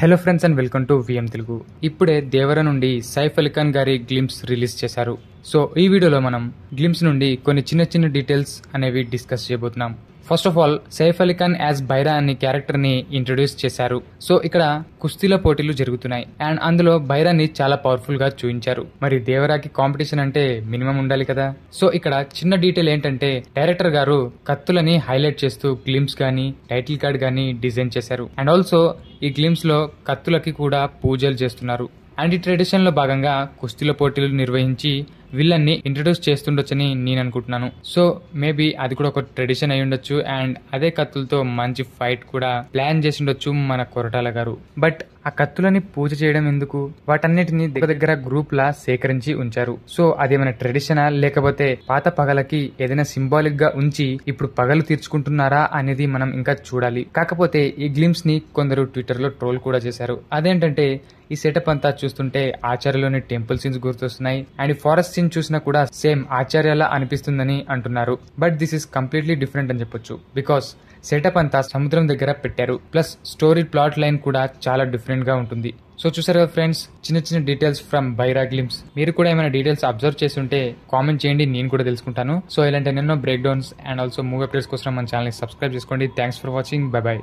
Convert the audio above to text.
Hello friends and welcome to VM Telugu. ఇప్పుడే దేవర నుండి సైఫ్ అలీ ఖాన్ గారి గ్లిమ్స్ రిలీజ్ చేశారు. సో ఈ వీడియోలో మనం గ్లిమ్స్ నుండి కొన్ని చిన్న చిన్న డీటెయిల్స్ అనేవి డిస్కస్ చేయబోతున్నాం. First of all, Saif Ali Khan as Baira అనే క్యారెక్టర్ ని ఇంట్రొడ్యూస్ చేశారు. సో ఇక్కడ కుస్తీల పోటీలు జరుగుతున్నాయి అండ్ అందులో బైరాని చాలా పవర్ఫుల్ గా చూపించారు. మరి దేవరాకి కాంపిటీషన్ అంటే మినిమం ఉండాలి కదా. సో ఇక్కడ చిన్న డీటెయిల్ ఏంటంటే డైరెక్టర్ గారు కత్తులని హైలైట్ చేస్తూ గ్లిమ్స్ గానీ టైటిల్ కార్డ్ గానీ డిజైన్ చేశారు. అండ్ ఆల్సో ఈ గ్లిమ్స్ లో కత్తులకి కూడా పూజలు చేస్తున్నారు. అండ్ ఈ ట్రెడిషన్ లో భాగంగా కుస్తీల పోటీలు నిర్వహించి విల్లన్ని ఇంట్రడ్యూస్ చేస్తుండొచ్చని నేను అనుకుంటున్నాను. సో మేబీ అది కూడా ఒక ట్రెడిషన్ అయి ఉండొచ్చు అండ్ అదే కత్తులతో మంచి ఫైట్ కూడా ప్లాన్ చేసి ఉండొచ్చు మన కొరటాల గారు. బట్ ఆ కత్తులని పూజ చేయడం ఎందుకు? వాటన్నిటిని దగ్గర గ్రూప్ లా సేకరించి ఉంచారు. సో అదేమైనా ట్రెడిషనా లేకపోతే పాత పగలకి ఏదైనా సింబాలిక్ గా ఉంచి ఇప్పుడు పగలు తీర్చుకుంటున్నారా అనేది మనం ఇంకా చూడాలి. కాకపోతే ఈ గ్లిమ్స్ ని కొందరు ట్విట్టర్ లో ట్రోల్ కూడా చేశారు. అదేంటంటే ఈ సెటప్ అంతా చూస్తుంటే ఆచార్యలోని టెంపుల్ సీన్స్ గుర్తొస్తున్నాయి అండ్ ఫారెస్ట్ సీన్ చూసినా కూడా సేమ్ ఆచార్యలా అనిపిస్తుందని అంటున్నారు. But this is completely different అని చెప్పొచ్చు. బికాస్ సెటప్ అంతా సముద్రం దగ్గర పెట్టారు. ప్లస్ స్టోరీ ప్లాట్ లైన్ కూడా చాలా డిఫరెంట్ గా ఉంటుంది. సో చూసారు కదా ఫ్రెండ్స్, చిన్న చిన్న డీటెయిల్స్ ఫ్రమ్ బైరా గ్లిమ్స్. మీరు కూడా ఏమైనా డీటెయిల్స్ అబ్జర్వ్ చేసి ఉంటే కామెంట్ చేయండి, నేను కూడా తెలుసుకుంటాను. సో ఇలాంటి ఎన్నో break downs and also movie updates కోసం మన ఛానల్ ని సబ్స్క్రైబ్ చేసుకోండి. Thanks for watching. By by.